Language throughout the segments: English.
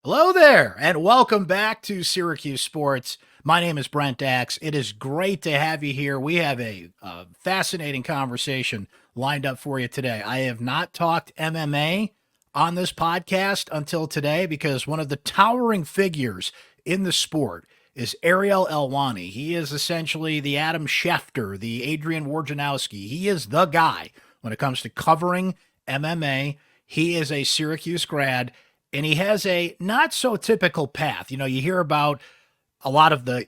Hello there, and welcome back to Syracuse Sports. My name is Brent Axe. It is great to have you here. We have a fascinating conversation lined up for you today. I have not talked MMA on this podcast until today because one of the towering figures in the sport is Ariel Helwani. He is essentially the Adam Schefter, the Adrian Wojnarowski. He is the guy when it comes to covering MMA. He is a Syracuse grad, and he has a not so typical path. You hear about a lot of the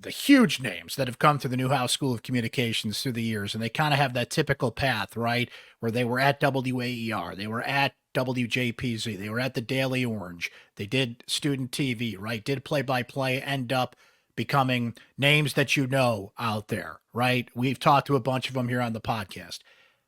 huge names that have come to the Newhouse School of Communications through the years, and they kind of have that typical path, right? Where they were at WAER, they were at WJPZ, they were at the Daily Orange, they did student TV, right? Did play-by-play, end up becoming names that you know out there, right? We've talked to a bunch of them here on the podcast.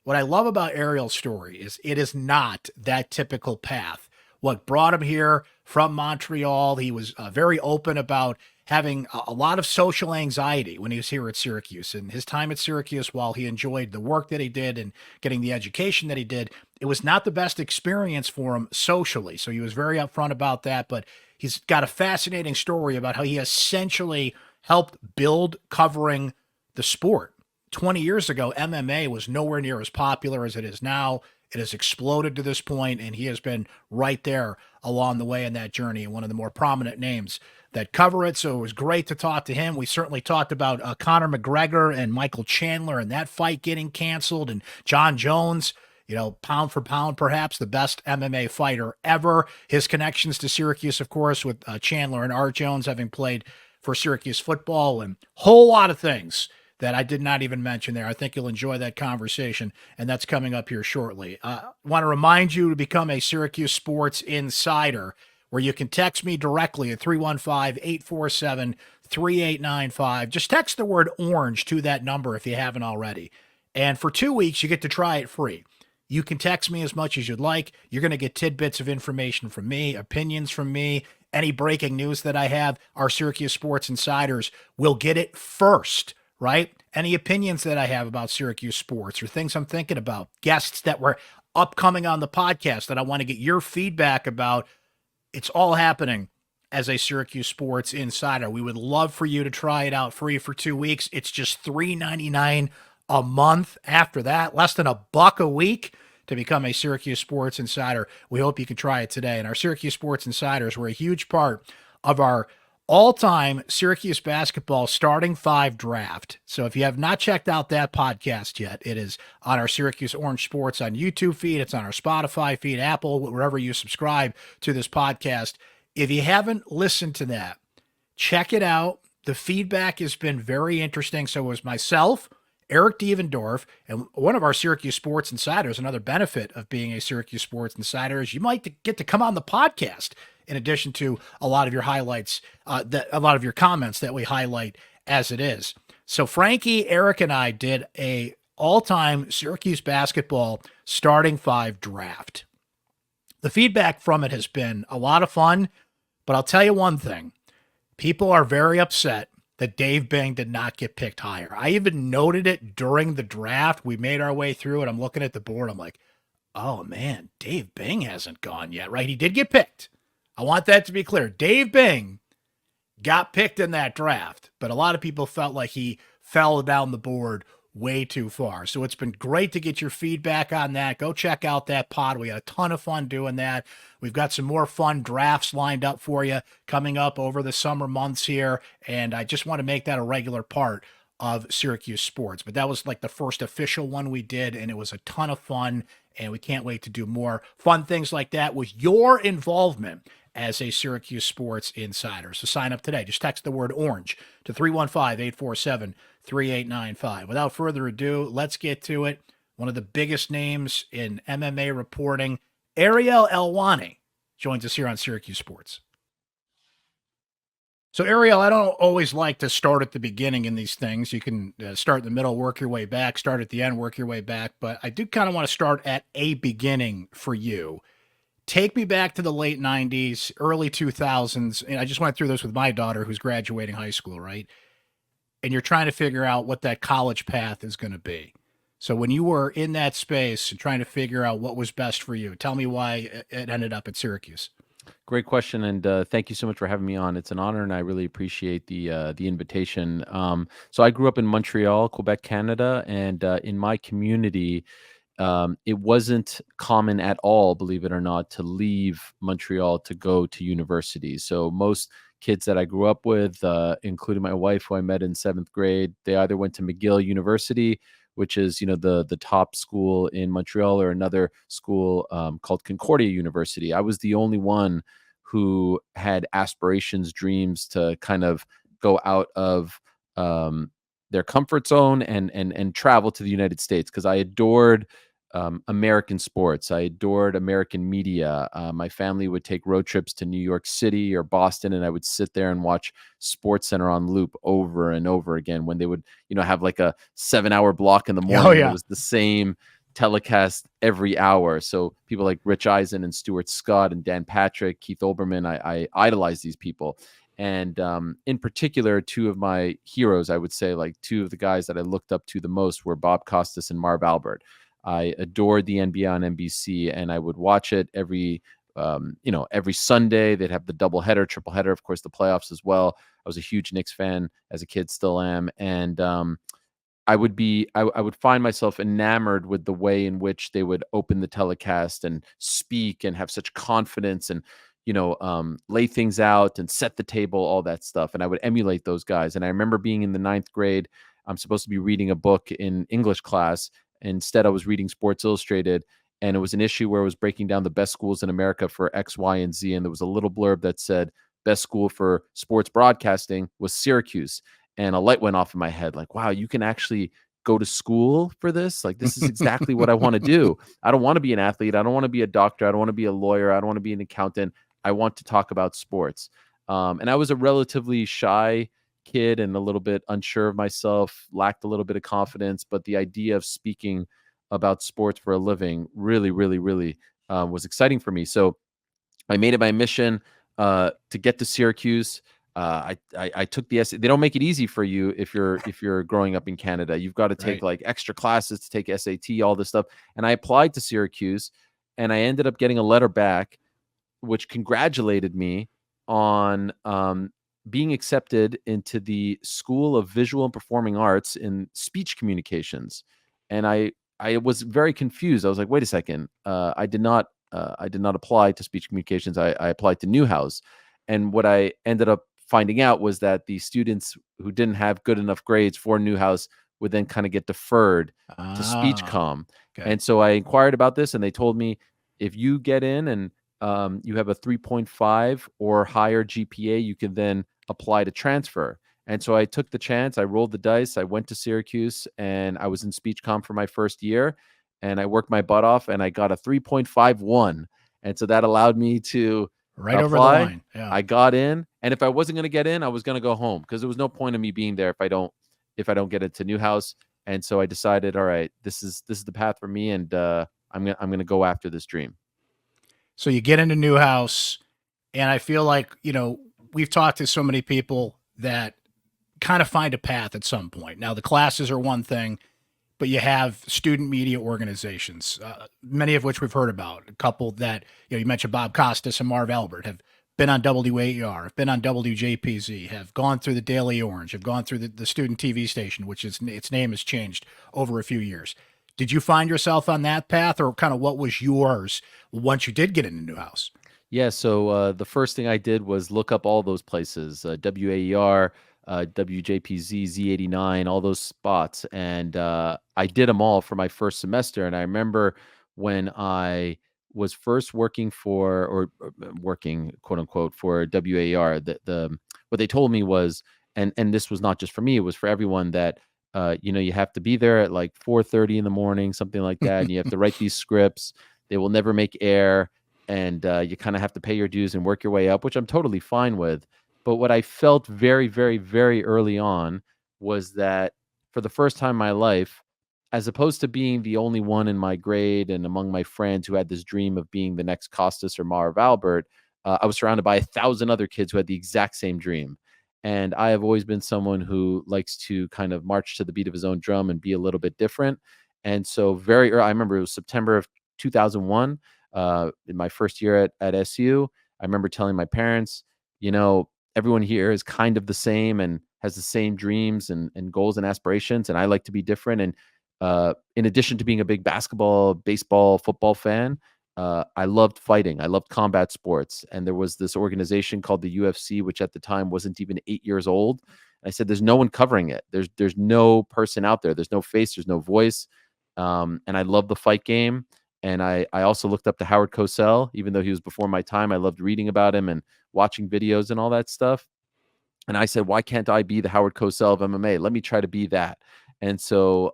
What I love about Ariel's story is it is not that typical path. What brought him here from Montreal, he was very open about having a lot of social anxiety when he was here at Syracuse. And his time at Syracuse, while he enjoyed the work that he did and getting the education that he did, it was not the best experience for him socially. So he was very upfront about that. But he's got a fascinating story about how he essentially helped build covering the sport. 20 years ago, MMA was nowhere near as popular as it is now. It has exploded to this point, and he has been right there along the way in that journey, and one of the more prominent names that cover it. So it was great to talk to him. We certainly talked about Conor McGregor and Michael Chandler and that fight getting canceled, and Jon Jones, pound for pound, perhaps the best MMA fighter ever. His connections to Syracuse, of course, with Chandler and Art Jones having played for Syracuse football, and a whole lot of things that I did not even mention there. I think you'll enjoy that conversation, and that's coming up here shortly. I want to remind you to become a Syracuse Sports Insider, where you can text me directly at 315-847-3895. Just text the word orange to that number if you haven't already. And for 2 weeks, you get to try it free. You can text me as much as you'd like. You're going to get tidbits of information from me, opinions from me, any breaking news that I have. Our Syracuse Sports Insiders will get it first, right? Any opinions that I have about Syracuse sports or things I'm thinking about, guests that were upcoming on the podcast that I want to get your feedback about, it's all happening as a Syracuse Sports Insider. We would love for you to try it out free for 2 weeks. It's just $3.99 a month. After that, less than $1 a week to become a Syracuse Sports Insider. We hope you can try it today. And our Syracuse Sports Insiders were a huge part of our all-time Syracuse basketball starting five draft. So if you have not checked out that podcast yet, it is on our Syracuse Orange Sports on YouTube feed. It's on our Spotify feed, Apple, wherever you subscribe to this podcast. If you haven't listened to that, check it out. The feedback has been very interesting. So it was myself, Eric Devendorf, and one of our Syracuse Sports Insiders. Another benefit of being a Syracuse Sports Insider is you might get to come on the podcast in addition to a lot of your highlights, a lot of your comments that we highlight as it is. So Frankie, Eric, and I did a all-time Syracuse basketball starting five draft. The feedback from it has been a lot of fun, but I'll tell you one thing. People are very upset that Dave Bing did not get picked higher. I even noted it during the draft. We made our way through it. I'm looking at the board. I'm like, oh man, Dave Bing hasn't gone yet, right? He did get picked. I want that to be clear. Dave Bing got picked in that draft, but a lot of people felt like he fell down the board way too far. So it's been great to get your feedback on that. Go check out that pod. We had a ton of fun doing that. We've got some more fun drafts lined up for you coming up over the summer months here, and I just want to make that a regular part of Syracuse Sports. But that was like the first official one we did, and it was a ton of fun, and we can't wait to do more fun things like that with your involvement as a Syracuse Sports Insider. So sign up today. Just text the word orange to 315-847-3895. Without further ado, let's get to it. One of the biggest names in MMA reporting, Ariel Helwani, joins us here on Syracuse Sports. So, Ariel, I don't always like to start at the beginning in these things. You can start in the middle, work your way back, start at the end, work your way back. But I do kind of want to start at a beginning for you. Take me back to the late 90s, early 2000s. And I just went through this with my daughter who's graduating high school, right? And you're trying to figure out what that college path is going to be. So when you were in that space and trying to figure out what was best for you, tell me why it ended up at Syracuse. Great question, and thank you so much for having me on. It's an honor, and I really appreciate the invitation. So I grew up in Montreal, Quebec, Canada, and in my community, it wasn't common at all, believe it or not, to leave Montreal to go to university. So most kids that I grew up with, including my wife, who I met in seventh grade, they either went to McGill University, which is the top school in Montreal, or another school called Concordia University. I was the only one who had aspirations, dreams to kind of go out of their comfort zone and travel to the United States, because I adored American sports. I adored American media. My family would take road trips to New York City or Boston, and I would sit there and watch Sports Center on loop over and over again when they would, have like a 7-hour block in the Oh morning, and it yeah. was the same telecast every hour. So people like Rich Eisen and Stuart Scott and Dan Patrick, Keith Olbermann, I idolize these people. And in particular, two of my heroes, I would say, like two of the guys that I looked up to the most, were Bob Costas and Marv Albert. I adored the NBA on NBC, and I would watch it every Sunday. They'd have the double header, triple header, of course, the playoffs as well. I was a huge Knicks fan as a kid, still am. And I would find myself enamored with the way in which they would open the telecast and speak and have such confidence, and lay things out and set the table, all that stuff. And I would emulate those guys. And I remember being in the ninth grade. I'm supposed to be reading a book in English class. Instead, I was reading Sports Illustrated, and it was an issue where it was breaking down the best schools in America for X, Y, and Z. And there was a little blurb that said best school for sports broadcasting was Syracuse. And a light went off in my head, like, wow, you can actually go to school for this. Like, this is exactly what I want to do. I don't want to be an athlete. I don't want to be a doctor. I don't want to be a lawyer. I don't want to be an accountant. I want to talk about sports. And I was a relatively shy kid and a little bit unsure of myself, lacked a little bit of confidence, but the idea of speaking about sports for a living really, really, really was exciting for me. So I made it my mission to get to Syracuse. I took the SAT. They don't make it easy for you if you're growing up in Canada. You've got to take Right. like extra classes to take SAT, all this stuff. And I applied to Syracuse, and I ended up getting a letter back which congratulated me on being accepted into the School of Visual and Performing Arts in Speech Communications. And I was very confused. I was like, wait a second, I did not apply to speech communications. I applied to Newhouse. And what I ended up finding out was that the students who didn't have good enough grades for Newhouse would then kind of get deferred to speech Ah, com. okay. And so I inquired about this, and they told me, if you get in and you have a 3.5 or higher GPA, you can then apply to transfer. And so I took the chance. I rolled the dice. I went to Syracuse, and I was in speech com for my first year, and I worked my butt off, and I got a 3.51. And so that allowed me to Right over the apply. line. Yeah. I got in, and if I wasn't going to get in, I was going to go home, because there was no point in me being there if I don't get into Newhouse. And so I decided, all right, this is the path for me, and I'm gonna go after this dream. So you get into Newhouse, and I feel like, we've talked to so many people that kind of find a path at some point. Now, the classes are one thing, but you have student media organizations, many of which we've heard about. A couple that, you mentioned Bob Costas and Marv Albert have been on WAER, have been on WJPZ, have gone through the Daily Orange, have gone through the student TV station, which is its name has changed over a few years. Did you find yourself on that path, or kind of what was yours once you did get into Newhouse? Yeah, so the first thing I did was look up all those places, WAER, WJPZ, Z89, all those spots. And I did them all for my first semester. And I remember when I was first working working, quote unquote, for WAER, what they told me was, and this was not just for me, it was for everyone, that you have to be there at like 4:30 in the morning, something like that, and you have to write these scripts. They will never make air, and you kind of have to pay your dues and work your way up, which I'm totally fine with. But what I felt very, very, very early on was that, for the first time in my life, as opposed to being the only one in my grade and among my friends who had this dream of being the next Costas or Marv Albert, I was surrounded by 1,000 other kids who had the exact same dream. And I have always been someone who likes to kind of march to the beat of his own drum and be a little bit different. And so very early, I remember it was September of 2001, in my first year at SU. I remember telling my parents, everyone here is kind of the same and has the same dreams and goals and aspirations. And I like to be different. And in addition to being a big basketball, baseball, football fan, I loved fighting. I loved combat sports. And there was this organization called the UFC, which at the time wasn't even 8 years old. I said, there's no one covering it. There's no person out there. There's no face. There's no voice. And I love the fight game. And I also looked up to Howard Cosell, even though he was before my time. I loved reading about him and watching videos and all that stuff. And I said, why can't I be the Howard Cosell of MMA? Let me try to be that. And so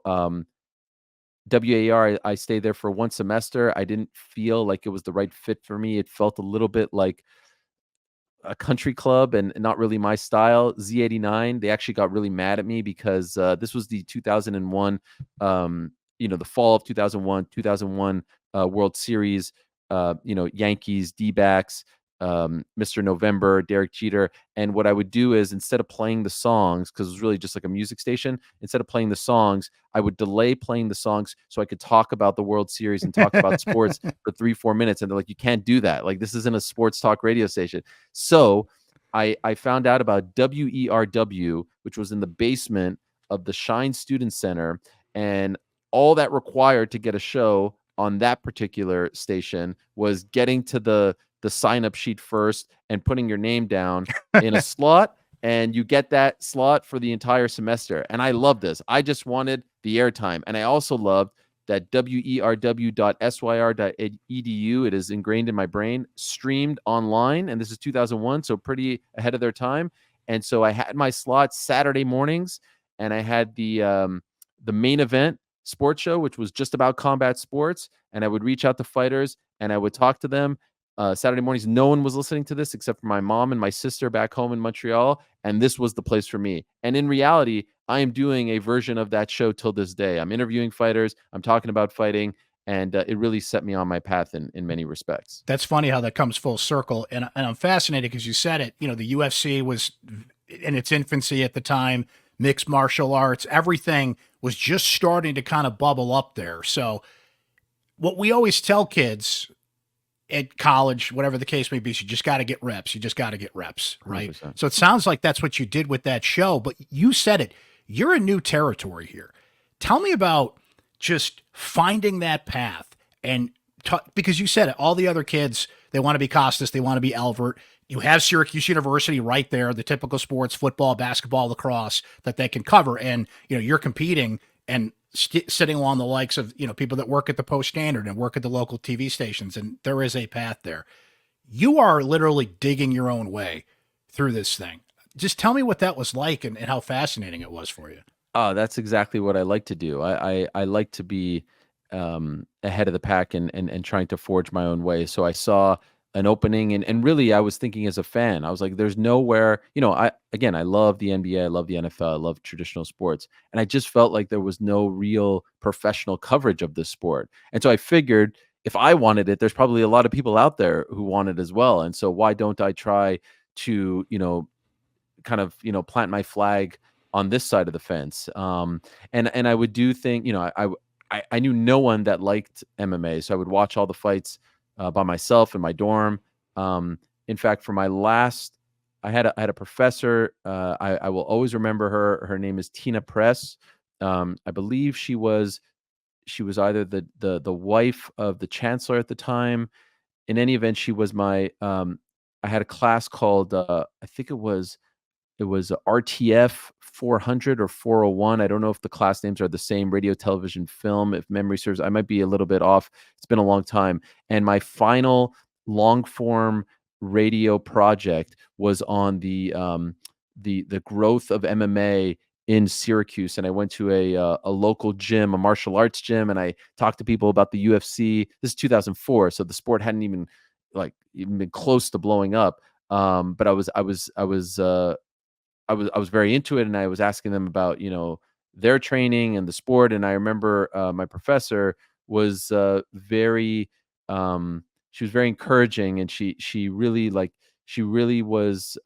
WAR, I stayed there for one semester. I didn't feel like it was the right fit for me. It felt a little bit like a country club and not really my style. Z89, they actually got really mad at me because this was the 2001, the fall of 2001 World Series, Yankees, D-backs, Mr. November, Derek Jeter. And what I would do is, instead of playing the songs, because it was really just like a music station, instead of playing the songs, I would delay playing the songs so I could talk about the World Series and talk about sports for 3-4 minutes. And they're like, you can't do that. Like, this isn't a sports talk radio station. So I found out about WERW, which was in the basement of the Shine Student Center. And all that required to get a show on that particular station was getting to the sign-up sheet first and putting your name down in a slot, and you get that slot for the entire semester. And I love this. I just wanted the airtime. And I also loved that werw.syr.edu, it is ingrained in my brain, streamed online. And this is 2001, so pretty ahead of their time. And so I had my slot Saturday mornings, and I had the main event sports show, which was just about combat sports. And I would reach out to fighters and I would talk to them. Saturday mornings, no one was listening to this except for my mom and my sister back home in Montreal. And this was the place for me. And in reality, I am doing a version of that show till this day. I'm interviewing fighters. I'm talking about fighting. And it really set me on my path in many respects. That's funny how that comes full circle. And I'm fascinated because you said it. The UFC was in its infancy at the time, mixed martial arts, everything was just starting to kind of bubble up there. So, what we always tell kids at college, whatever the case may be, is you just got to get reps. You just got to get reps, right? 100%. So it sounds like that's what you did with that show, but you said it. You're in new territory here. Tell me about just finding that path and because you said it, all the other kids, they want to be Costas, they want to be Elvert. You have Syracuse University right there, the typical sports, football, basketball, lacrosse that they can cover. And, you're competing and sitting along the likes of, people that work at the Post Standard and work at the local TV stations. And there is a path there. You are literally digging your own way through this thing. Just tell me what that was like and how fascinating it was for you. Oh, that's exactly what I like to do. I like to be ahead of the pack and trying to forge my own way. So I saw an opening and really I was thinking as a fan, I was like, there's nowhere, I love the NBA, I love the NFL, I love traditional sports. And I just felt like there was no real professional coverage of this sport. And so I figured if I wanted it, there's probably a lot of people out there who want it as well. And so why don't I try to, kind of, plant my flag on this side of the fence. And I would do things, I knew no one that liked MMA. So I would watch all the fights by myself in my dorm. In fact, for my last, I had a professor. I will always remember her. Her name is Tina Press. I believe she was either the wife of the chancellor at the time. In any event, she was my. I had a class called I think it was RTF 400 or 401. I don't know if the class names are the same, radio, television, film. If memory serves, I might be a little bit off. It's been a long time. And my final long form radio project was on the growth of MMA in Syracuse. And I went to a local gym, a martial arts gym, and I talked to people about the UFC. This is 2004, so the sport hadn't even been close to blowing up. But I was very into it, and I was asking them about, their training and the sport. And I remember my professor was she was very encouraging, and she really was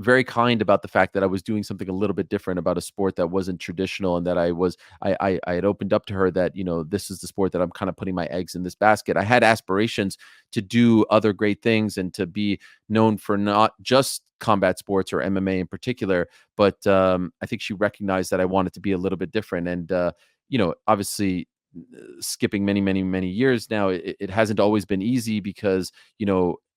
very kind about the fact that I was doing something a little bit different about a sport that wasn't traditional, and that I had opened up to her that, this is the sport that I'm kind of putting my eggs in this basket. I had aspirations to do other great things and to be known for not just combat sports or MMA in particular, but I think she recognized that I wanted to be a little bit different. And obviously, skipping many, many, many years now, it hasn't always been easy because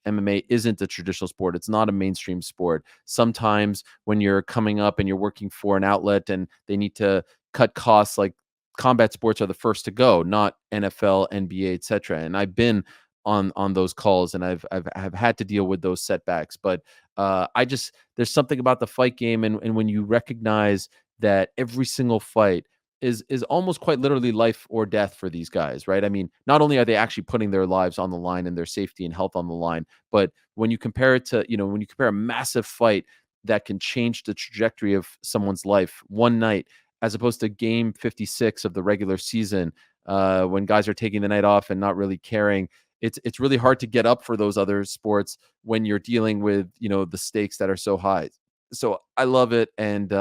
MMA isn't a traditional sport. It's not a mainstream sport. Sometimes when you're coming up and you're working for an outlet and they need to cut costs, like combat sports are the first to go, not NFL, NBA, etc. And I've been on those calls, and I've had to deal with those setbacks. But there's something about the fight game, and when you recognize that every single fight is almost quite literally life or death for these guys, right? I mean, not only are they actually putting their lives on the line and their safety and health on the line, but when you compare it to, when you compare a massive fight that can change the trajectory of someone's life one night, as opposed to game 56 of the regular season, when guys are taking the night off and not really caring, it's really hard to get up for those other sports when you're dealing with, the stakes that are so high. So I love it. And,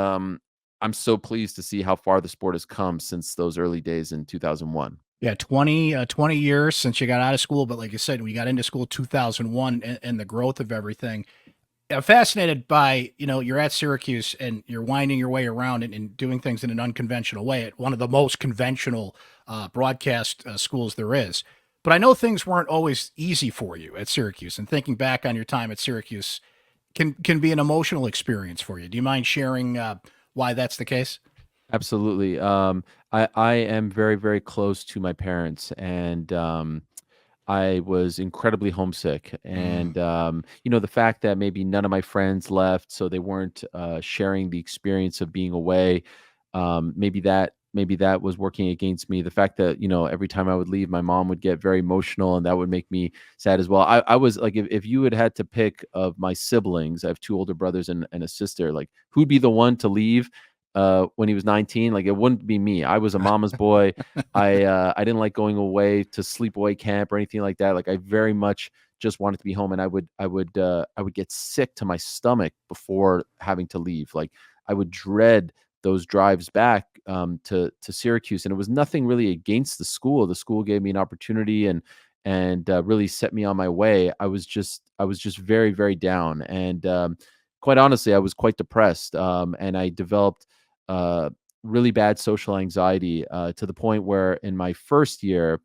I'm so pleased to see how far the sport has come since those early days in 2001. Yeah, 20 years since you got out of school. But like you said, we got into school 2001, and the growth of everything. I'm fascinated by, you're at Syracuse and you're winding your way around and doing things in an unconventional way at one of the most conventional broadcast schools there is. But I know things weren't always easy for you at Syracuse, and thinking back on your time at Syracuse can be an emotional experience for you. Do you mind sharing why that's the case? Absolutely. I am very, very close to my parents, and I was incredibly homesick. Mm. And, the fact that maybe none of my friends left, so they weren't sharing the experience of being away, maybe that was working against me. The fact that, every time I would leave, my mom would get very emotional, and that would make me sad as well. I was like, if you had to pick of my siblings, I have two older brothers and a sister, like who'd be the one to leave when he was 19? Like, it wouldn't be me. I was a mama's boy. I didn't like going away to sleepaway camp or anything like that. Like, I very much just wanted to be home, and I would get sick to my stomach before having to leave. Like, I would dread those drives back to Syracuse, and it was nothing really against the school. The school gave me an opportunity and really set me on my way. I was just very, very down, and quite honestly, I was quite depressed, and I developed uh, really bad social anxiety to the point where in my first year,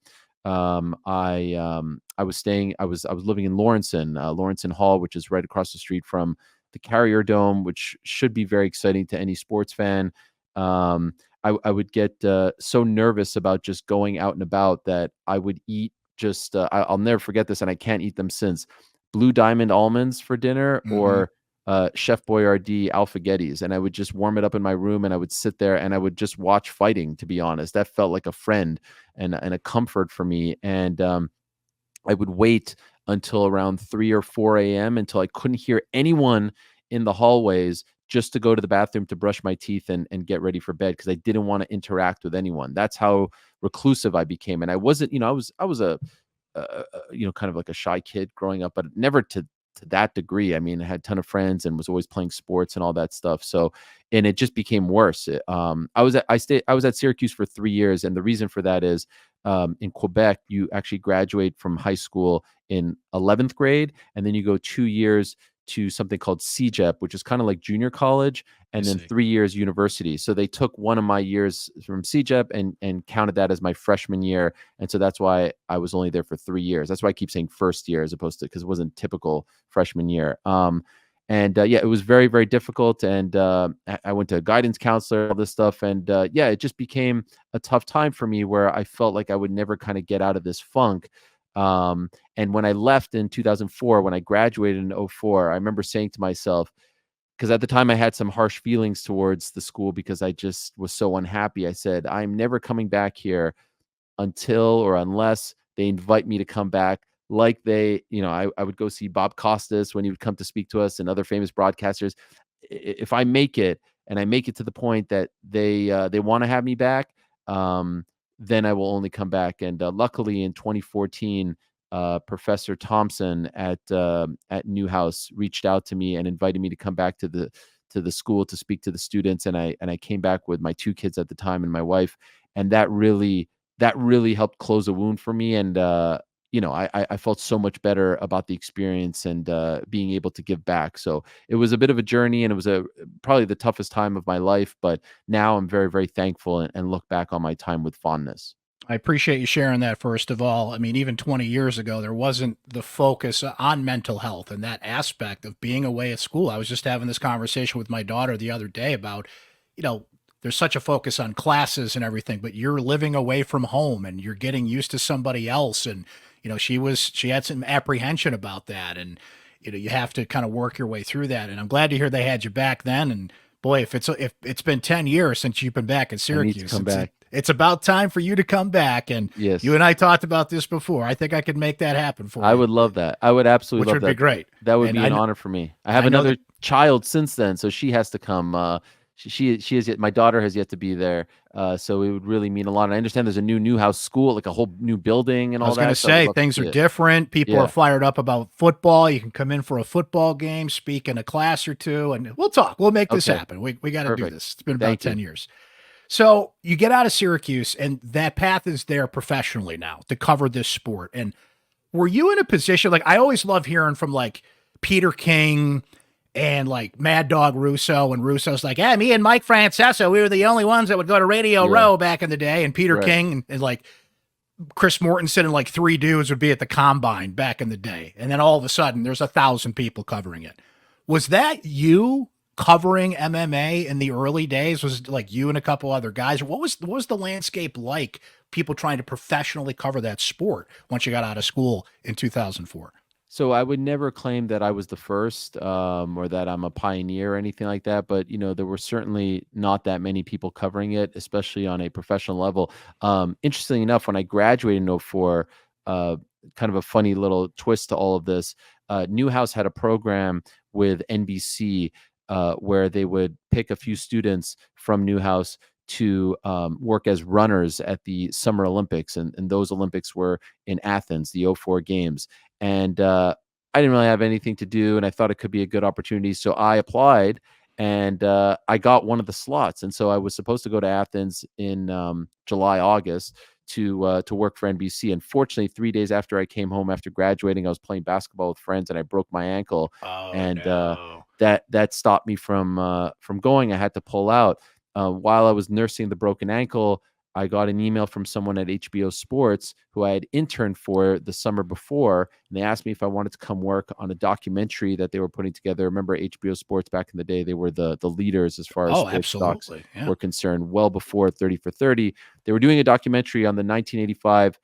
I was living in Lawrenson Hall, which is right across the street from the Carrier Dome, which should be very exciting to any sports fan. Um, I would get so nervous about just going out and about that I would eat just I'll never forget this, and I can't eat them since. Blue Diamond almonds for dinner, Hmm. or Chef Boyardee alphagettis, and I would just warm it up in my room, and I would sit there and I would just watch fighting. To be honest, that felt like a friend and a comfort for me. And I would wait until around 3 or 4 a.m. until I couldn't hear anyone in the hallways, just to go to the bathroom to brush my teeth and get ready for bed, because I didn't want to interact with anyone. That's how reclusive I became. And I wasn't, I was kind of like a shy kid growing up, but never to that degree. I mean, I had a ton of friends and was always playing sports and all that stuff. So, and it just became worse. I was at Syracuse for 3 years, and the reason for that is, in Quebec, you actually graduate from high school in 11th grade, and then you go 2 years to something called CEGEP, which is kind of like junior college, I and then see. 3 years university. So they took one of my years from CEGEP and counted that as my freshman year, and so that's why I was only there for 3 years. That's why I keep saying first year as opposed to, because it wasn't typical freshman year. And yeah, it was very, very difficult. And I went to a guidance counselor, all this stuff. And yeah, it just became a tough time for me where I felt like I would never kind of get out of this funk. And when I left in 2004, when I graduated in '04, I remember saying to myself, because at the time I had some harsh feelings towards the school because I just was so unhappy. I said, I'm never coming back here until or unless they invite me to come back. Like I would go see Bob Costas when he would come to speak to us and other famous broadcasters. If I make it, and I make it to the point that they want to have me back, then I will only come back. And luckily in 2014, Professor Thompson at Newhouse reached out to me and invited me to come back to the school to speak to the students, and I came back with my 2 kids at the time and my wife, and that really helped close a wound for me. And I felt so much better about the experience and being able to give back. So it was a bit of a journey, and it was probably the toughest time of my life, but now I'm very, very thankful and look back on my time with fondness. I appreciate you sharing that, first of all. I mean, even 20 years ago, there wasn't the focus on mental health and that aspect of being away at school. I was just having this conversation with my daughter the other day about, there's such a focus on classes and everything, but you're living away from home and you're getting used to somebody else. And, she had some apprehension about that. And, you have to kind of work your way through that. And I'm glad to hear they had you back then. And boy, if it's been 10 years since you've been back in I need to Syracuse, come back. it's about time for you to come back. And Yes. you and I talked about this before. I think I could make that happen for you. I would love that. I would absolutely Which love would that. be great. That would And be I an kn- honor for me. I have I know another that- child since then, so she has to come. She is yet. My daughter has yet to be there. So it would really mean a lot. And I understand there's a new Newhouse school, like a whole new building and I all was that. going to so I would say love to things see are it. different. People Yeah. are fired up about football. You can come in for a football game, speak in a class or two, and we'll talk. We'll make this Okay. happen. We got to do Perfect. this. It's been about Thank you. 10 years. So you get out of Syracuse, and that path is there professionally now to cover this sport. And were you in a position, like, I always love hearing from like Peter King and like Mad Dog Russo, and Russo's like, yeah, me and Mike Francesa, we were the only ones that would go to Radio Yeah. Row back in the day. And Peter Right. King and like Chris Mortensen and like 3 dudes would be at the combine back in the day. And then all of a sudden there's 1,000 people covering it. Was that you covering MMA in the early days? Was it like you and a couple other guys? What was the landscape like, people trying to professionally cover that sport once you got out of school in 2004? So I would never claim that I was the first, or that I'm a pioneer or anything like that. But there were certainly not that many people covering it, especially on a professional level. Interestingly enough, when I graduated in '04, kind of a funny little twist to all of this, Newhouse had a program with NBC where they would pick a few students from Newhouse to work as runners at the Summer Olympics, and those Olympics were in Athens, the '04 games. And I didn't really have anything to do, and I thought it could be a good opportunity. So I applied, and I got one of the slots. And so I was supposed to go to Athens in July, August to work for NBC. Unfortunately, 3 days after I came home after graduating, I was playing basketball with friends, and I broke my ankle. Oh, And no. that stopped me from going. I had to pull out. While I was nursing the broken ankle, I got an email from someone at HBO Sports who I had interned for the summer before, and they asked me if I wanted to come work on a documentary that they were putting together. Remember HBO Sports back in the day? They were the leaders as far as Oh, sports docs absolutely. Yeah. were concerned, well before 30 for 30. They were doing a documentary on the 1985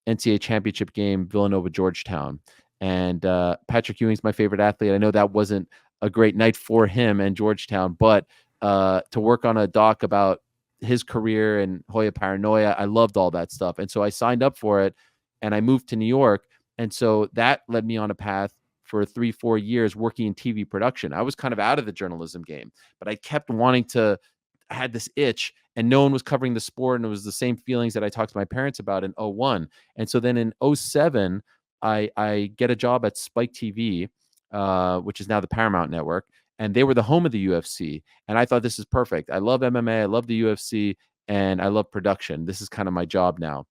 NCAA championship game, Villanova Georgetown. And Patrick Ewing's my favorite athlete. I know that wasn't a great night for him and Georgetown, but to work on a doc about his career and Hoya Paranoia, I loved all that stuff. And so I signed up for it, and I moved to New York. And so that led me on a path for 3-4 years working in TV production. I was kind of out of the journalism game, but I kept wanting to, I had this itch, and no one was covering the sport. And it was the same feelings that I talked to my parents about in '01. And so then in '07, I get a job at Spike TV, which is now the Paramount Network. And they were the home of the UFC. And I thought, this is perfect. I love MMA. I love the UFC, and I love production. This is kind of my job now,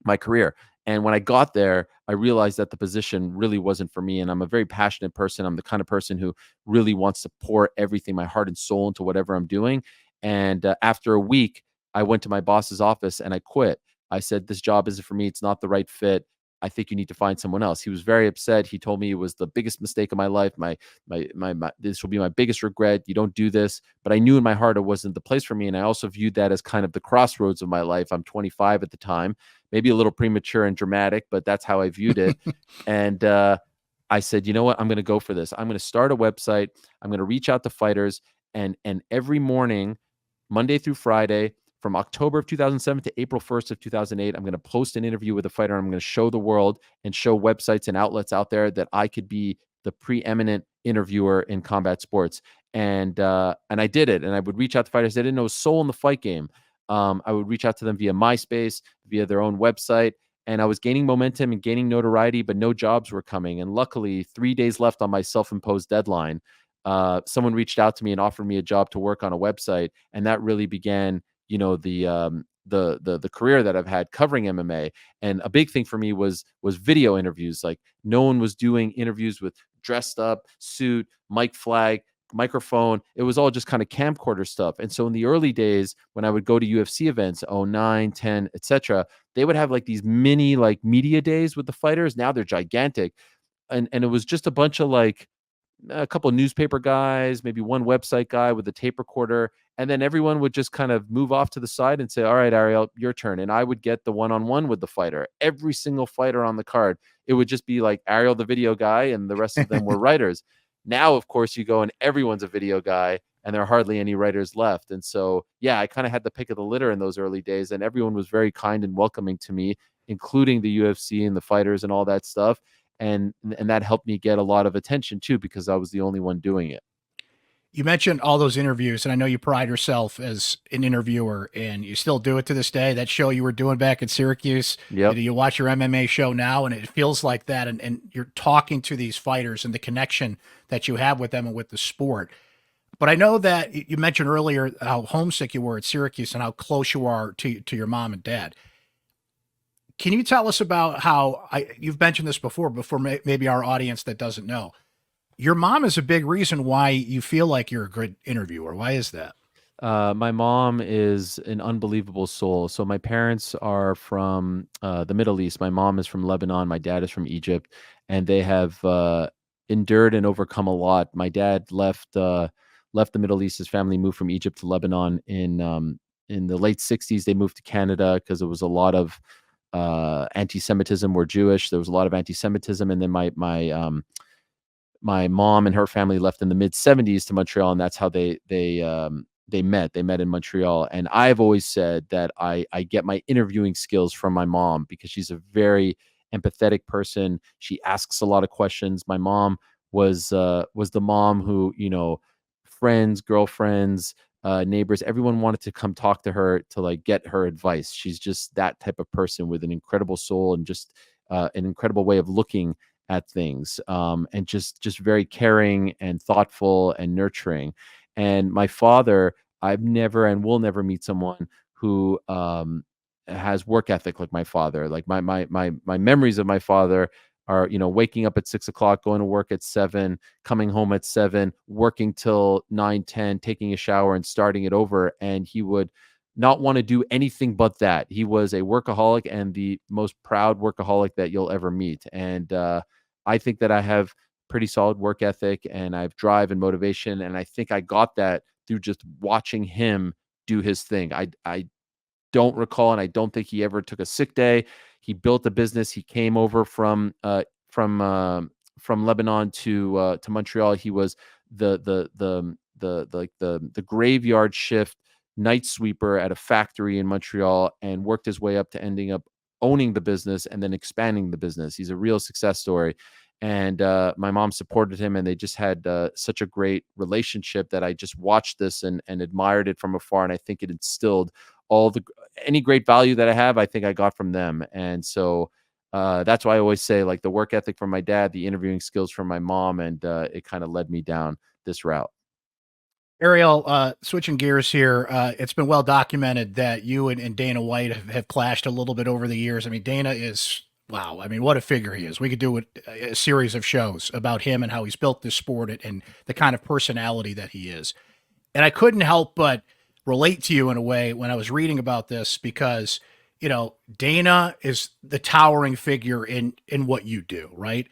my career. And when I got there, I realized that the position really wasn't for me. And I'm a very passionate person. I'm the kind of person who really wants to pour everything, my heart and soul, into whatever I'm doing. And after a week, I went to my boss's office and I quit. I said, this job isn't for me. It's not the right fit. I think you need to find someone else. He was very upset. He told me it was the biggest mistake of my life. My this will be my biggest regret. You don't do this. But I knew in my heart it wasn't the place for me. And I also viewed that as kind of the crossroads of my life. I'm 25 at the time, maybe a little premature and dramatic, but that's how I viewed it. And I said, you know what? I'm going to go for this. I'm going to start a website. I'm going to reach out to fighters. And every morning, Monday through Friday, from October of 2007 to April 1st of 2008, I'm going to post an interview with a fighter. I'm going to show the world and show websites and outlets out there that I could be the preeminent interviewer in combat sports. And I did it. And I would reach out to fighters that didn't know a soul in the fight game. I would reach out to them via MySpace, via their own website. and I was gaining momentum and gaining notoriety, but no jobs were coming. And luckily, 3 days left on my self-imposed deadline, someone reached out to me and offered me a job to work on a website, and that really began, the career that I've had covering MMA. And a big thing for me was video interviews. Like, no one was doing interviews with dressed up suit, mic flag, microphone. It was all just kind of camcorder stuff. And so in the early days, when I would go to UFC events, 09, 10, etc., they would have like these mini like media days with the fighters. Now they're gigantic. And it was just a bunch of like a couple of newspaper guys, maybe one website guy with a tape recorder. And then everyone would just kind of move off to the side and say, all right, Ariel, your turn. And I would get the one-on-one with the fighter. Every single fighter on the card, it would just be like Ariel, the video guy, and the rest of them were writers. Now, of course, you go and everyone's a video guy, and there are hardly any writers left. And so, yeah, I kind of had the pick of the litter in those early days, and everyone was very kind and welcoming to me, including the UFC and the fighters and all that stuff. And that helped me get a lot of attention too, because I was the only one doing it. You mentioned all those interviews, and I know you pride yourself as an interviewer, and you still do it to this day. That show you were doing back in Syracuse, Yep. you watch your MMA show now, and it feels like that. And you're talking to these fighters and the connection that you have with them and with the sport. But I know that you mentioned earlier how homesick you were at Syracuse and how close you are to your mom and dad. Can you tell us about how you've mentioned this before, maybe our audience that doesn't know? Your mom is a big reason why you feel like you're a good interviewer. Why is that? My mom is an unbelievable soul. So my parents are from the Middle East. My mom is from Lebanon. My dad is from Egypt, and they have endured and overcome a lot. My dad left the Middle East. His family moved from Egypt to Lebanon in the late '60s. They moved to Canada because there was a lot of anti-Semitism. We're Jewish. There was a lot of anti-Semitism, and then my mom and her family left in the mid '70s to Montreal, and that's how they met. They met in Montreal. And I've always said that I get my interviewing skills from my mom because she's a very empathetic person. She asks a lot of questions. My mom was the mom who, friends, girlfriends, neighbors, everyone wanted to come talk to her to like get her advice. She's just that type of person with an incredible soul and just an incredible way of looking at things, and just very caring and thoughtful and nurturing. And my father, I've never and will never meet someone who has work ethic like my father. Like my memories of my father are, waking up at 6 o'clock, going to work at 7, coming home at 7, working till 9, 10, taking a shower and starting it over. And he would not want to do anything but that. He was a workaholic and the most proud workaholic that you'll ever meet. And I think that I have pretty solid work ethic and I have drive and motivation. And I think I got that through just watching him do his thing. I don't recall, and I don't think he ever took a sick day. He built a business. He came over from Lebanon to Montreal. He was the graveyard shift night sweeper at a factory in Montreal and worked his way up to ending up owning the business and then expanding the business. He's a real success story. And my mom supported him, and they just had such a great relationship that I just watched this and admired it from afar. And I think it instilled any great value that I have, I think I got from them. And so that's why I always say, like, the work ethic from my dad, the interviewing skills from my mom, and it kind of led me down this route. Ariel, switching gears here, it's been well documented that you and Dana White have clashed a little bit over the years. I mean, Dana is, wow. I mean, what a figure he is. We could do a series of shows about him and how he's built this sport and the kind of personality that he is. And I couldn't help but relate to you in a way when I was reading about this because, Dana is the towering figure in what you do, right?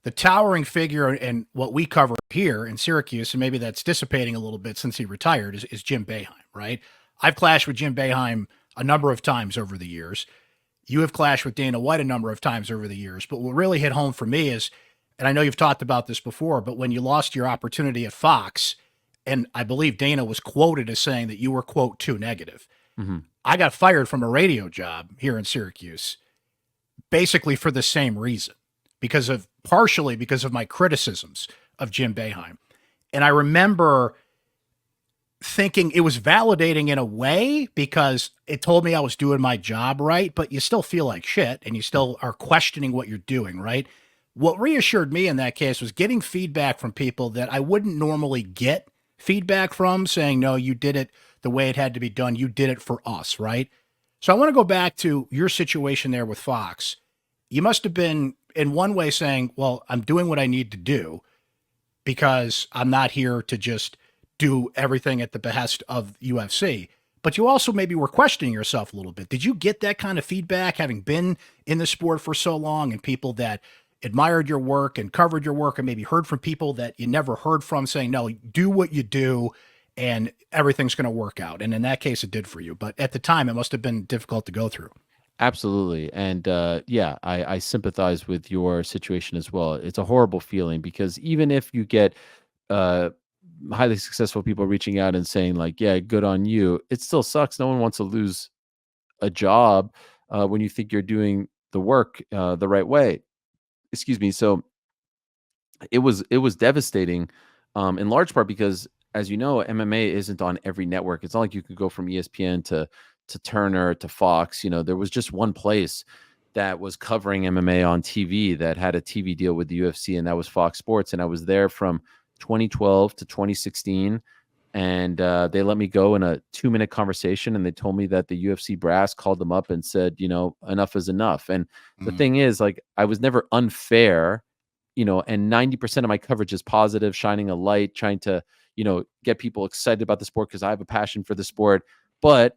The towering figure and what we cover here in Syracuse, and maybe that's dissipating a little bit since he retired, is Jim Boeheim, right? I've clashed with Jim Boeheim a number of times over the years. You have clashed with Dana White a number of times over the years. But what really hit home for me is, and I know you've talked about this before, but when you lost your opportunity at Fox, and I believe Dana was quoted as saying that you were, quote, too negative. Mm-hmm. I got fired from a radio job here in Syracuse basically for the same reason, partially because of my criticisms of Jim Boeheim. And I remember thinking it was validating in a way because it told me I was doing my job right, but you still feel like shit and you still are questioning what you're doing, right? What reassured me in that case was getting feedback from people that I wouldn't normally get feedback from, saying, no, you did it the way it had to be done. You did it for us, right? So I want to go back to your situation there with Fox. You must have been, in one way, saying, well, I'm doing what I need to do because I'm not here to just do everything at the behest of UFC. But you also maybe were questioning yourself a little bit. Did you get that kind of feedback having been in the sport for so long, and people that admired your work and covered your work, and maybe heard from people that you never heard from saying, no, do what you do and everything's going to work out? And in that case, it did for you. But at the time, it must have been difficult to go through. Absolutely. And yeah, I sympathize with your situation as well. It's a horrible feeling because even if you get uh, highly successful people reaching out and saying, like, yeah, good on you, it still sucks. No one wants to lose a job when you think you're doing the work the right way. Excuse me. So it was devastating, in large part because, as you know, MMA isn't on every network. It's not like you could go from ESPN to Turner to Fox. You know, there was just one place that was covering MMA on TV that had a TV deal with the UFC, and that was Fox Sports. And I was there from 2012 to 2016, and they let me go in a 2-minute conversation, and they told me that the UFC brass called them up and said, you know, enough is enough. And the Mm. thing is, like, I was never unfair, you know, and 90% of my coverage is positive, shining a light, trying to, you know, get people excited about the sport because I have a passion for the sport. But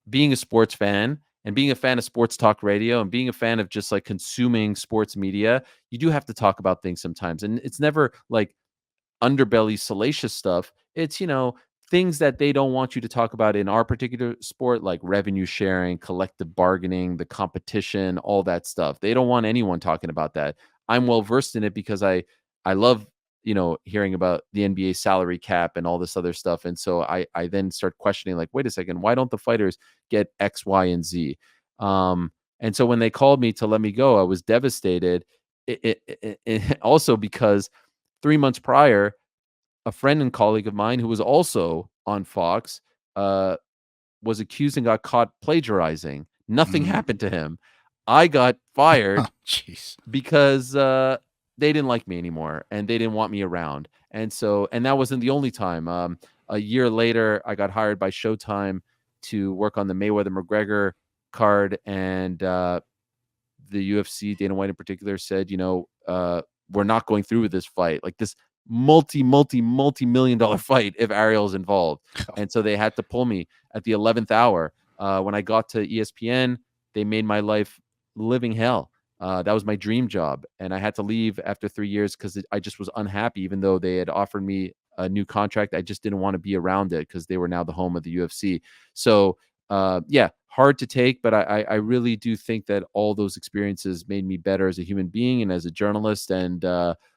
being a sports fan and being a fan of sports talk radio and being a fan of just like consuming sports media, you do have to talk about things sometimes. And it's never like underbelly salacious stuff. It's, you know, things that they don't want you to talk about in our particular sport, like revenue sharing, collective bargaining, the competition, all that stuff. They don't want anyone talking about that. I'm well versed in it because I love, you know, hearing about the NBA salary cap and all this other stuff. And so I then start questioning, like, wait a second, why don't the fighters get X, Y, and Z? And so when they called me to let me go, I was devastated. Also because 3 months prior, a friend and colleague of mine who was also on Fox uh, was accused and got caught plagiarizing. Nothing Mm. happened to him. I got Oh, fired jeez. because they didn't like me anymore and they didn't want me around. And so, and that wasn't the only time. A year later, I got hired by Showtime to work on the Mayweather McGregor card, and the UFC, Dana White in particular, said, you know, we're not going through with this fight, like this multi-million-dollar fight if Ariel's involved. And so they had to pull me at the 11th hour. When I got to ESPN, they made my life living hell. That was my dream job. And I had to leave after 3 years because I just was unhappy, even though they had offered me a new contract. I just didn't want to be around it because they were now the home of the UFC. So yeah, hard to take, but I really do think that all those experiences made me better as a human being and as a journalist. And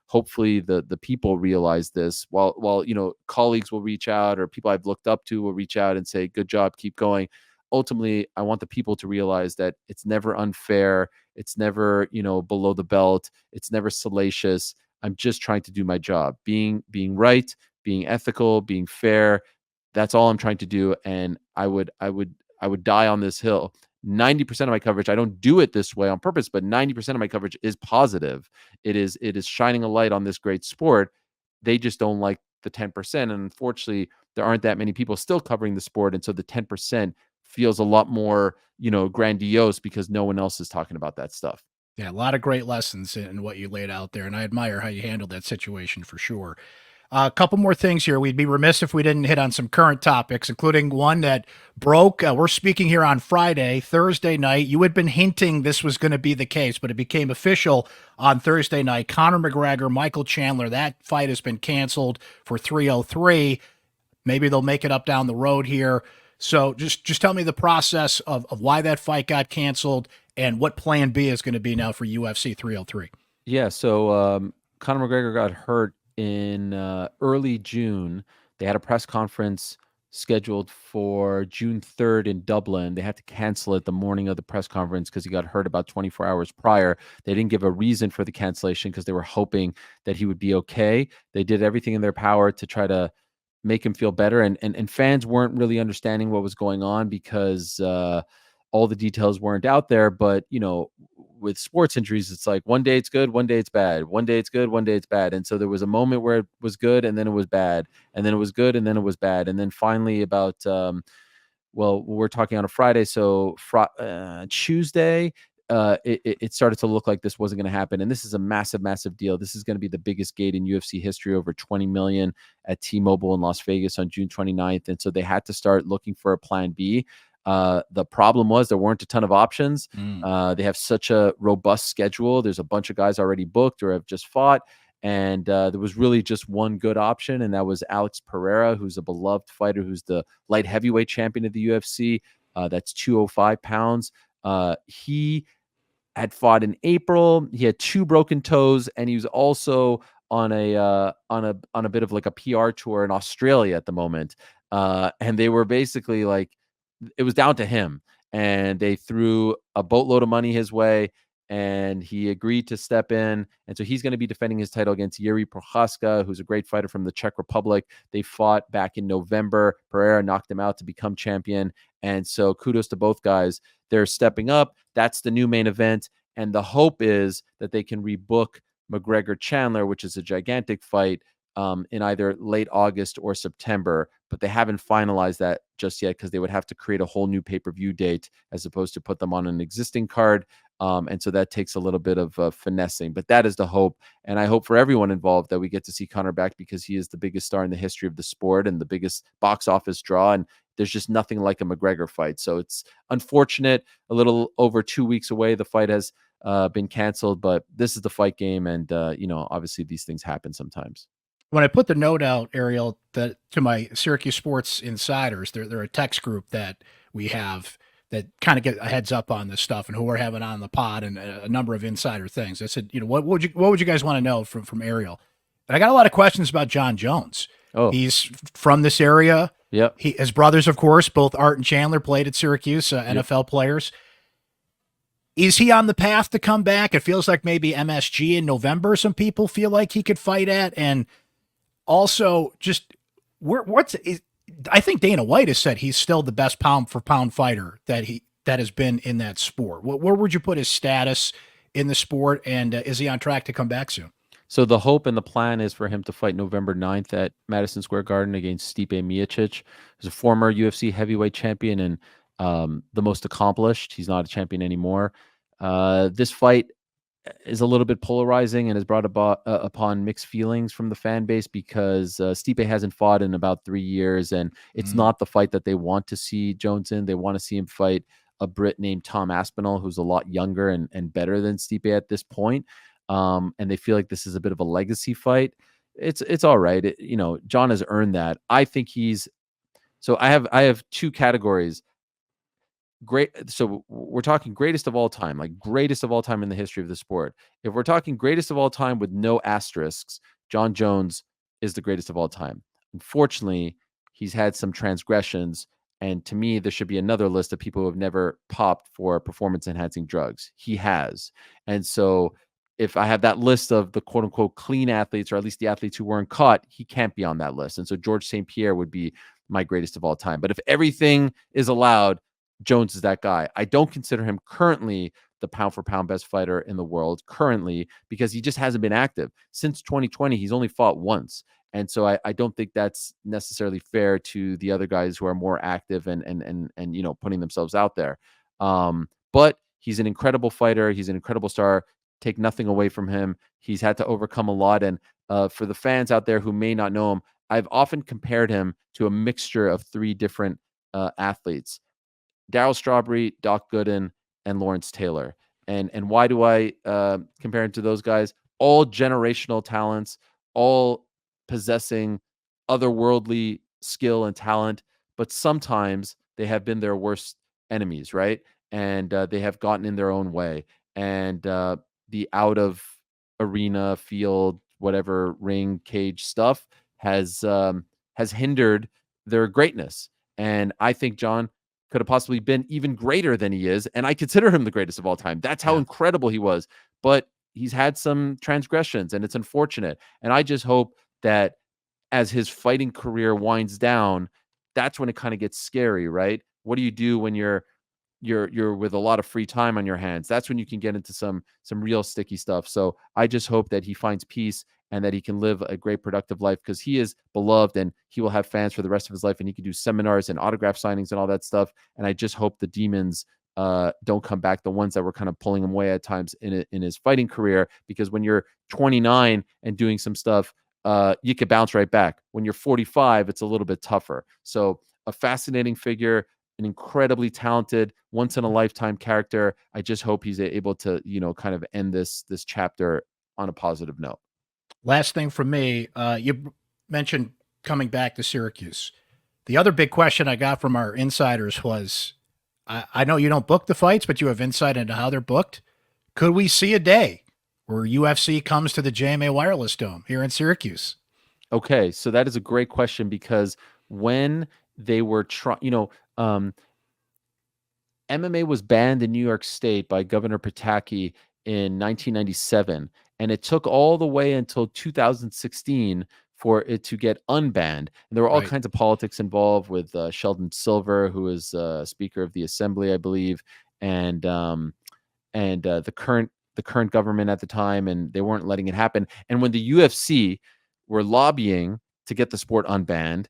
hopefully the people realize this. While you know, colleagues will reach out or people I've looked up to will reach out and say, "Good job, keep going." Ultimately, I want the people to realize that it's never unfair. It's never, you know, below the belt. It's never salacious. I'm just trying to do my job, being right, being ethical, being fair. That's all I'm trying to do. And I would die on this hill. 90% of my coverage, I don't do it this way on purpose, but 90% of my coverage is positive. It is shining a light on this great sport. They just don't like the 10%. And unfortunately, there aren't that many people still covering the sport. And so the 10% feels a lot more, you know, grandiose because no one else is talking about that stuff. Yeah, a lot of great lessons in what you laid out there, and I admire how you handled that situation for sure. A couple more things here. We'd be remiss if we didn't hit on some current topics, including one that broke. We're speaking here on Friday, Thursday night. You had been hinting this was going to be the case, but it became official on Thursday night. Conor McGregor, Michael Chandler, that fight has been canceled for 303. Maybe they'll make it up down the road here. So just tell me the process of why that fight got canceled and what plan B is going to be now for UFC 303. Yeah, so Conor McGregor got hurt in early June. They had a press conference scheduled for June 3rd in Dublin. They had to cancel it the morning of the press conference because he got hurt about 24 hours prior. They didn't give a reason for the cancellation because they were hoping that he would be okay. They did everything in their power to try to make him feel better. And fans weren't really understanding what was going on because all the details weren't out there. But, with sports injuries, it's like one day it's good, one day it's bad. One day it's good, one day it's bad. And so there was a moment where it was good and then it was bad. And then it was good and then it was bad. And then finally about, we're talking on a Friday. So Tuesday, it started to look like this wasn't going to happen. And this is a massive, massive deal. This is going to be the biggest gate in UFC history, over 20 million at T-Mobile in Las Vegas on June 29th. And so they had to start looking for a plan B. The problem was there weren't a ton of options. They have such a robust schedule. There's a bunch of guys already booked or have just fought. And there was really just one good option, and that was Alex Pereira, who's a beloved fighter, who's the light heavyweight champion of the UFC. That's 205 pounds. He had fought in April. He had 2 broken toes, and he was also on a bit of like a PR tour in Australia at the moment. And they were basically like, it was down to him, and they threw a boatload of money his way, and he agreed to step in. And so he's going to be defending his title against Yuri Prochaska, who's a great fighter from the Czech Republic. They fought back in November. Pereira knocked him out to become champion. And so kudos to both guys. They're stepping up. That's the new main event. And the hope is that they can rebook McGregor-Chandler, which is a gigantic fight, in either late August or September, but they haven't finalized that just yet because they would have to create a whole new pay-per-view date as opposed to put them on an existing card. And so that takes a little bit of finessing, but that is the hope. And I hope for everyone involved that we get to see Conor back, because he is the biggest star in the history of the sport and the biggest box office draw. And there's just nothing like a McGregor fight. So it's unfortunate, a little over 2 weeks away. The fight has been canceled, but this is the fight game. And, obviously these things happen sometimes. When I put the note out, Ariel, that to my Syracuse sports insiders, they're a text group that we have that kind of get a heads up on this stuff and who we're having on the pod and a number of insider things. I said, what would you guys want to know from Ariel? And I got a lot of questions about Jon Jones. Oh, he's from this area. Yep. His brothers, of course, both Art and Chandler, played at Syracuse, NFL players. Is he on the path to come back? It feels like maybe MSG in November, some people feel like he could fight at. And also, just I think Dana White has said he's still the best pound for pound fighter that has been in that sport. Where would you put his status in the sport, and is he on track to come back soon? So the hope and the plan is for him to fight November 9th at Madison Square Garden against Stipe Miocic, who's a former UFC heavyweight champion and the most accomplished. He's not a champion anymore. This fight is a little bit polarizing and has brought upon mixed feelings from the fan base, because Stipe hasn't fought in about 3 years, and it's not the fight that they want to see Jones in. They want to see him fight a Brit named Tom Aspinall, who's a lot younger and better than Stipe at this point. And they feel like this is a bit of a legacy fight. It's all right. Jon has earned that. I think so I have 2 categories. Great. So we're talking greatest of all time, like greatest of all time in the history of the sport. If we're talking greatest of all time with no asterisks, Jon Jones is the greatest of all time. Unfortunately, he's had some transgressions. And to me, there should be another list of people who have never popped for performance enhancing drugs. He has. And so if I have that list of the quote unquote clean athletes, or at least the athletes who weren't caught, he can't be on that list. And so George St. Pierre would be my greatest of all time. But if everything is allowed, Jones is that guy. I don't consider him currently the pound for pound best fighter in the world currently, because he just hasn't been active. Since 2020, he's only fought once. And so I don't think that's necessarily fair to the other guys who are more active and putting themselves out there. But he's an incredible fighter. He's an incredible star. Take nothing away from him. He's had to overcome a lot. And for the fans out there who may not know him, I've often compared him to a mixture of 3 different athletes: Darryl Strawberry, Doc Gooden, and Lawrence Taylor. And why do I compare him to those guys? All generational talents, all possessing otherworldly skill and talent, but sometimes they have been their worst enemies, right? And they have gotten in their own way. And the out of arena, field, whatever, ring, cage stuff has hindered their greatness. And I think Jon could have possibly been even greater than he is. And I consider him the greatest of all time. That's how incredible he was. But he's had some transgressions, and it's unfortunate. And I just hope that as his fighting career winds down, that's when it kind of gets scary, right? What do you do when you're with a lot of free time on your hands? That's when you can get into some real sticky stuff. So I just hope that he finds peace and that he can live a great productive life, because he is beloved and he will have fans for the rest of his life, and he can do seminars and autograph signings and all that stuff. And I just hope the demons don't come back, the ones that were kind of pulling him away at times in his fighting career, because when you're 29 and doing some stuff, you could bounce right back. When you're 45, it's a little bit tougher. So a fascinating figure, an incredibly talented, once in a lifetime character. I just hope he's able to, kind of end this chapter on a positive note. Last thing from me, you mentioned coming back to Syracuse. The other big question I got from our insiders was, I know you don't book the fights, but you have insight into how they're booked. Could we see a day where UFC comes to the JMA Wireless Dome here in Syracuse? Okay, so that is a great question, because when they were MMA was banned in New York State by Governor Pataki in 1997, and it took all the way until 2016 for it to get unbanned. And there were all Right. kinds of politics involved with Sheldon Silver, who is Speaker of the Assembly, I believe, and the current government at the time, and they weren't letting it happen. And when the UFC were lobbying to get the sport unbanned,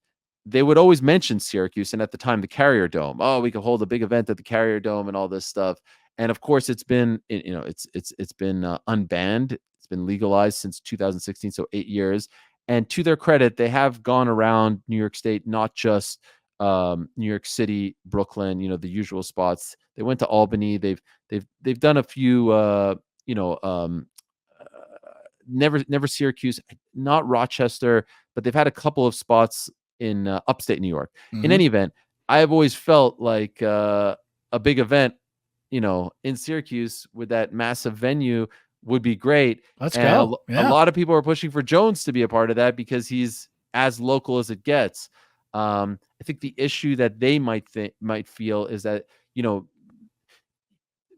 they would always mention Syracuse, and at the time the Carrier Dome. Oh, we could hold a big event at the Carrier Dome and all this stuff. And of course, it's been unbanned. It's been legalized since 2016, so 8 years. And to their credit, they have gone around New York State, not just New York City, Brooklyn, the usual spots. They went to Albany. They've done a few, never Syracuse, not Rochester, but they've had a couple of spots in upstate New York. In any event, I have always felt like a big event, in Syracuse with that massive venue would be great. Let's And go. a Yeah. lot of people are pushing for Jones to be a part of that because he's as local as it gets. I think the issue that they might feel is that,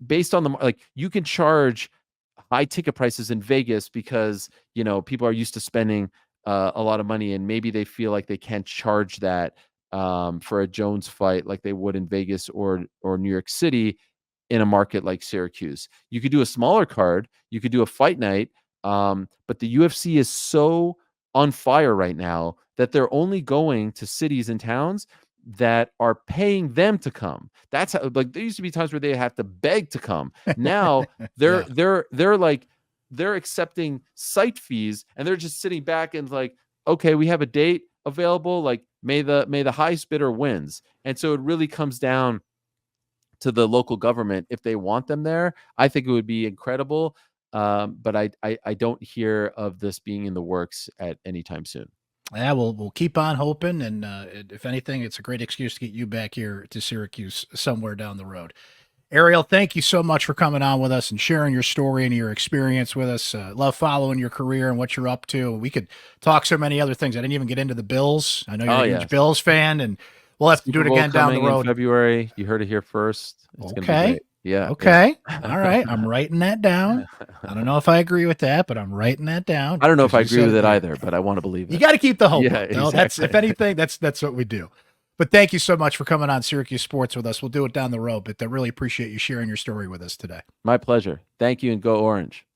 based on you can charge high ticket prices in Vegas because, people are used to spending a lot of money, and maybe they feel like they can't charge that for a Jones fight like they would in Vegas or New York City in a market like Syracuse. You could do a smaller card, you could do a fight night, but the UFC is so on fire right now that they're only going to cities and towns that are paying them to come. That's how, there used to be times where they have to beg to come. Now they're accepting site fees, and they're just sitting back and okay, we have a date available. May the highest bidder wins. And so it really comes down to the local government if they want them there. I think it would be incredible, but I don't hear of this being in the works at any time soon. Yeah, we'll keep on hoping, and if anything, it's a great excuse to get you back here to Syracuse somewhere down the road. Ariel, thank you so much for coming on with us and sharing your story and your experience with us. Love following your career and what you're up to. We could talk so many other things. I didn't even get into the Bills. I know you're a huge Bills fan, and we'll have to do it again down the road. In February. You heard it here first. It's gonna be great. Yeah. Okay. Yeah. All right. I'm writing that down. I don't know if I agree with that, but I'm writing that down. I don't know if I agree with it either, but I want to believe it. You got to keep the hope. Yeah, up. exactly. That's, if anything, that's what we do. But thank you so much for coming on Syracuse Sports with us. We'll do it down the road, but I really appreciate you sharing your story with us today. My pleasure. Thank you, and go Orange.